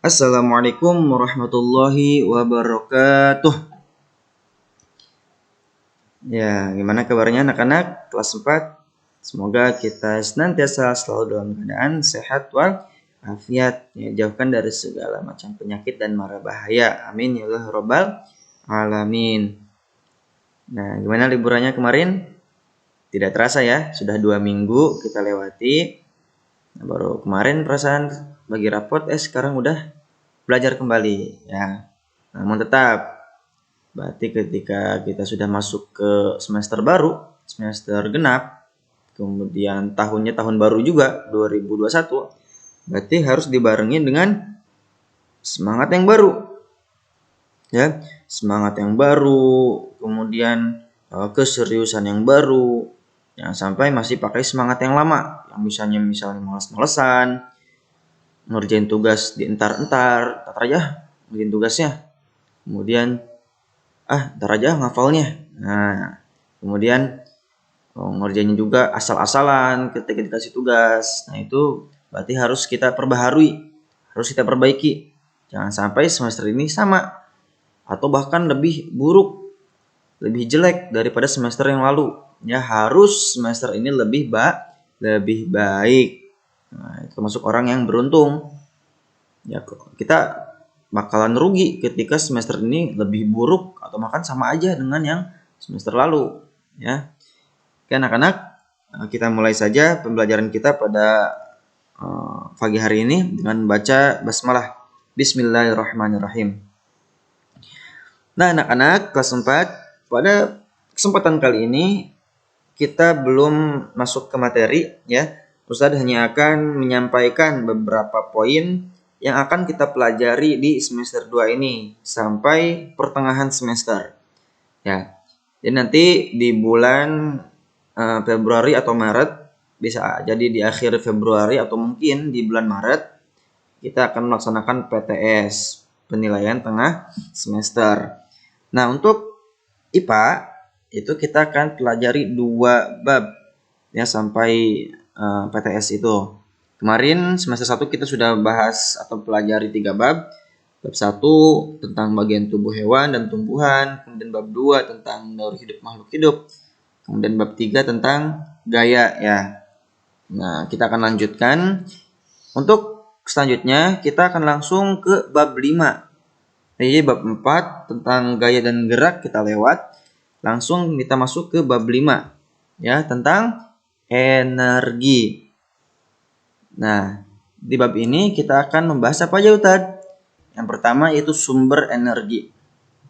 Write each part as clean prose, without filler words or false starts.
Assalamualaikum warahmatullahi wabarakatuh. Ya, gimana kabarnya anak-anak kelas 4? Semoga kita senantiasa selalu dalam keadaan sehat walafiat, ya, jauhkan dari segala macam penyakit dan mara bahaya. Amin ya Allah rabbal alamin. Nah, gimana liburannya kemarin? Tidak terasa ya, sudah 2 minggu kita lewati. Nah, baru kemarin perasaan bagi rapot, sekarang udah belajar kembali ya. Namun tetap, berarti ketika kita sudah masuk ke semester baru, semester genap, kemudian tahunnya tahun baru juga 2021, berarti harus dibarengi dengan semangat yang baru. Ya, semangat yang baru, kemudian keseriusan yang baru. Jangan sampai masih pakai semangat yang lama, yang misalnya malas-malesan, ngerjain tugas di entar-entar, ntar aja ngerjain tugasnya. Kemudian ntar aja ngafalnya. Nah, kemudian ngerjainnya juga asal-asalan ketika dikasih tugas. Nah, itu berarti harus kita perbaharui, harus kita perbaiki. Jangan sampai semester ini sama atau bahkan lebih buruk, lebih jelek daripada semester yang lalu. Ya, harus semester ini lebih baik. Nah, itu termasuk orang yang beruntung. Ya, kita bakalan rugi ketika semester ini lebih buruk atau bahkan sama aja dengan yang semester lalu, ya. Oke anak-anak, kita mulai saja pembelajaran kita pada pagi hari ini dengan baca basmalah. Bismillahirrahmanirrahim. Nah anak-anak kelas 4, pada kesempatan kali ini kita belum masuk ke materi, ya. Ustadz hanya akan menyampaikan beberapa poin yang akan kita pelajari di semester 2 ini sampai pertengahan semester. Ya. Jadi nanti di bulan Februari atau Maret, bisa jadi di akhir Februari atau mungkin di bulan Maret, kita akan melaksanakan PTS, penilaian tengah semester. Nah, untuk IPA itu kita akan pelajari 2 bab ya sampai PTS itu. Kemarin semester 1 kita sudah bahas atau pelajari 3 bab. Bab 1 tentang bagian tubuh hewan dan tumbuhan, kemudian bab 2 tentang daur hidup makhluk hidup, kemudian bab 3 tentang gaya ya. Nah, kita akan lanjutkan. Untuk selanjutnya kita akan langsung ke bab 5. Jadi bab 4 tentang gaya dan gerak kita lewat. Langsung kita masuk ke bab 5 ya, tentang energi. Nah, di bab ini kita akan membahas apa aja Ustadz? Yang pertama yaitu sumber energi.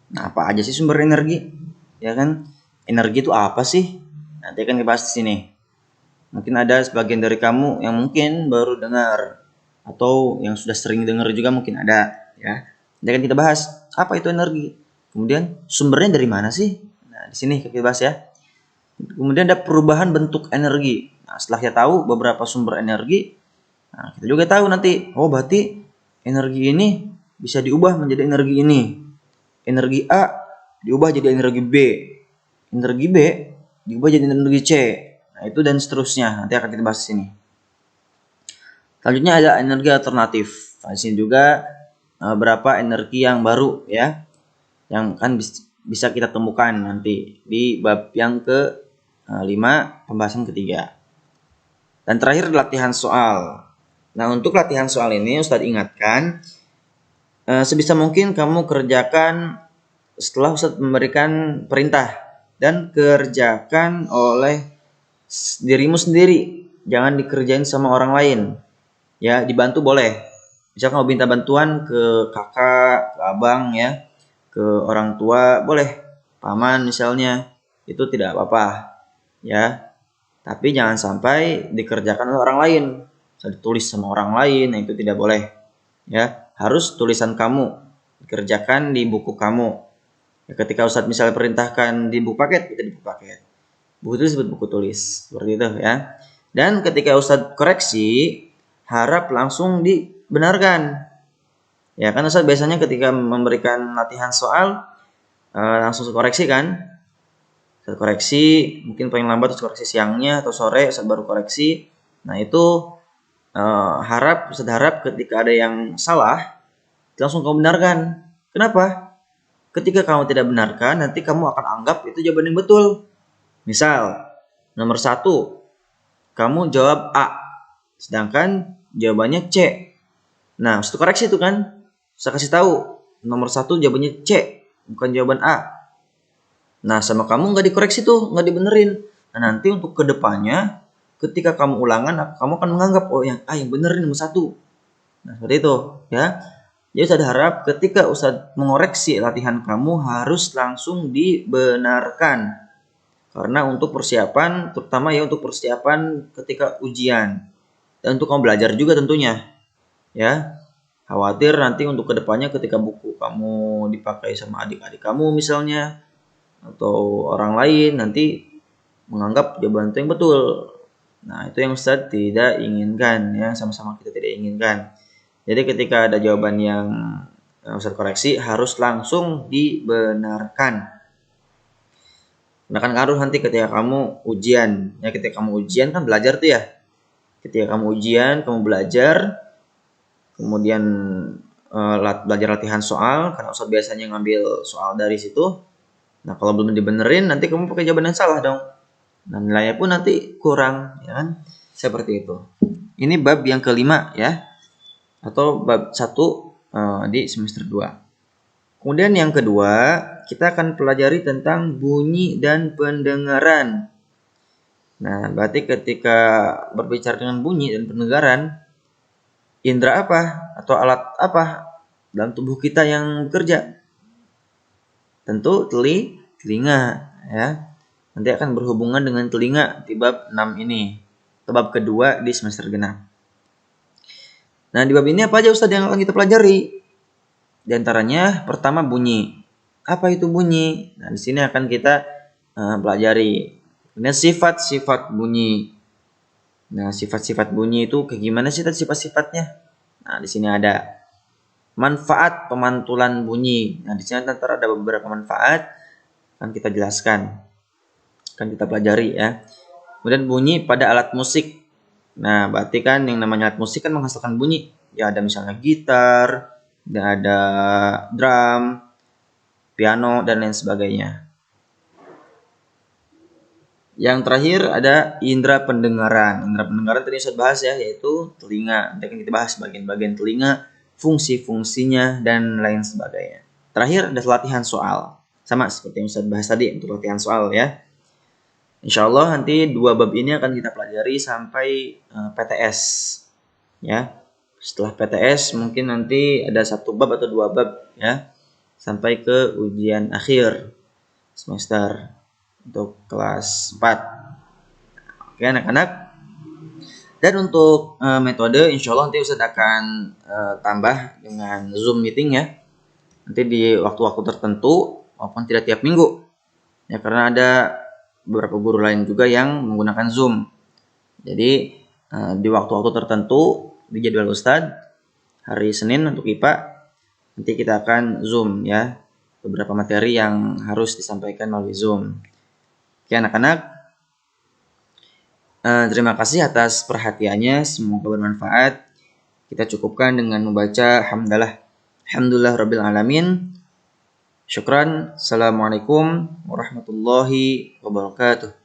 Nah, apa aja sih sumber energi? Ya kan? Energi itu apa sih? Nanti akan dibahas di sini. Mungkin ada sebagian dari kamu yang mungkin baru dengar atau yang sudah sering dengar juga mungkin ada, ya. Nanti akan kita bahas apa itu energi. Kemudian sumbernya dari mana sih? Nah, di sini kita bahas ya. Kemudian ada perubahan bentuk energi. Nah, setelah kita tahu beberapa sumber energi, nah, kita juga tahu nanti, oh berarti energi ini bisa diubah menjadi energi ini. Energi A diubah jadi energi B. Energi B diubah jadi energi C. Nah, itu dan seterusnya. Nanti akan kita bahas di sini. Selanjutnya ada energi alternatif. Nah, di sini juga beberapa energi yang baru ya, yang kan bisa kita temukan nanti di bab yang ke-5, pembahasan ketiga. Dan terakhir latihan soal. Nah, untuk latihan soal ini Ustadz ingatkan, sebisa mungkin kamu kerjakan setelah Ustadz memberikan perintah dan kerjakan oleh dirimu sendiri. Jangan dikerjain sama orang lain. Ya, dibantu boleh. Misalkan mau minta bantuan ke kakak, ke abang ya, ke orang tua boleh. Paman misalnya, itu tidak apa-apa. Ya. Tapi jangan sampai dikerjakan oleh orang lain. Bisa ditulis sama orang lain, nah itu tidak boleh. Ya, harus tulisan kamu dikerjakan di buku kamu. Ya, ketika Ustadz misalnya perintahkan di buku paket, kita di buku paket. Buku tulis disebut buku tulis, seperti itu ya. Dan ketika Ustadz koreksi, harap langsung dibenarkan. Ya kan Ustadz biasanya ketika memberikan latihan soal langsung koreksi kan. Ustadz koreksi, mungkin paling lambat Ustadz koreksi siangnya atau sore Ustadz baru koreksi. Nah itu Ustadz harap ketika ada yang salah, langsung kamu benarkan. Kenapa? Ketika kamu tidak benarkan, nanti kamu akan anggap itu jawaban yang betul. Misal, nomor 1, kamu jawab A, sedangkan jawabannya C. Nah, harus koreksi itu kan. Saya kasih tahu, nomor 1 jawabannya C, bukan jawaban A. Nah, sama kamu nggak dikoreksi tuh, nggak dibenerin. Nah, nanti untuk kedepannya, ketika kamu ulangan, kamu akan menganggap, oh yang A yang bener ini nomor 1. Nah, seperti itu, ya. Jadi Ustadz harap ketika Ustadz mengoreksi latihan kamu harus langsung dibenarkan. Karena untuk persiapan, terutama ya untuk persiapan ketika ujian. Dan untuk kamu belajar juga tentunya. Ya, khawatir nanti untuk kedepannya ketika buku kamu dipakai sama adik-adik kamu misalnya, atau orang lain nanti menganggap jawaban itu yang betul. Nah, itu yang Ustadz tidak inginkan, ya, sama-sama kita tidak inginkan. Jadi ketika ada jawaban yang Ustadz koreksi harus langsung dibenarkan. Nah, kan ngaruh nanti ketika kamu ujian. Ya, ketika kamu ujian kan belajar tuh ya. Ketika kamu ujian, kamu belajar, kemudian belajar latihan soal, karena Ustadz biasanya ngambil soal dari situ. Nah, kalau belum dibenerin, nanti kamu pakai jawaban yang salah dong. Nah, nilainya pun nanti kurang, ya kan? Seperti itu. Ini bab yang kelima, ya. Atau bab 1 di semester 2. Kemudian yang kedua, kita akan pelajari tentang bunyi dan pendengaran. Nah, berarti ketika berbicara dengan bunyi dan pendengaran, indera apa atau alat apa dalam tubuh kita yang bekerja? Tentu telinga, ya. Nanti akan berhubungan dengan telinga di bab 6 ini. Atau bab kedua di semester genap. Nah, di bab ini apa aja Ustadz yang akan kita pelajari? Di antaranya pertama bunyi. Apa itu bunyi? Nah, di sini akan kita pelajari. Kemudian sifat-sifat bunyi. Nah, sifat-sifat bunyi itu kayak gimana sih sifat-sifatnya? Nah, di sini ada manfaat pemantulan bunyi. Nah, di sini nanti ada beberapa manfaat akan kita jelaskan. Akan kita pelajari, ya. Kemudian bunyi pada alat musik. Nah, berarti kan yang namanya alat musik kan menghasilkan bunyi. Ya, ada misalnya gitar, ada drum, piano, dan lain sebagainya. Yang terakhir ada indera pendengaran. Indera pendengaran tadi saya bahas ya, yaitu telinga. Nanti akan kita bahas bagian-bagian telinga, fungsi-fungsinya, dan lain sebagainya. Terakhir ada latihan soal. Sama seperti yang saya bahas tadi untuk latihan soal, ya. Insya Allah nanti 2 bab ini akan kita pelajari sampai PTS. Ya. Setelah PTS mungkin nanti ada 1 bab atau 2 bab, ya. Sampai ke ujian akhir semester untuk kelas 4. Oke anak-anak. Dan untuk metode insya Allah nanti Ustadz akan tambah dengan Zoom meeting, ya. Nanti di waktu-waktu tertentu maupun tidak tiap minggu. Ya, karena ada beberapa guru lain juga yang menggunakan Zoom. Jadi di waktu-waktu tertentu di jadwal Ustadz hari Senin untuk IPA nanti kita akan Zoom, ya. Beberapa materi yang harus disampaikan melalui Zoom. Oke anak-anak. Terima kasih atas perhatiannya, semoga bermanfaat. Kita cukupkan dengan membaca Alhamdulillah Rabbil Alamin. Syukran. Assalamualaikum warahmatullahi wabarakatuh.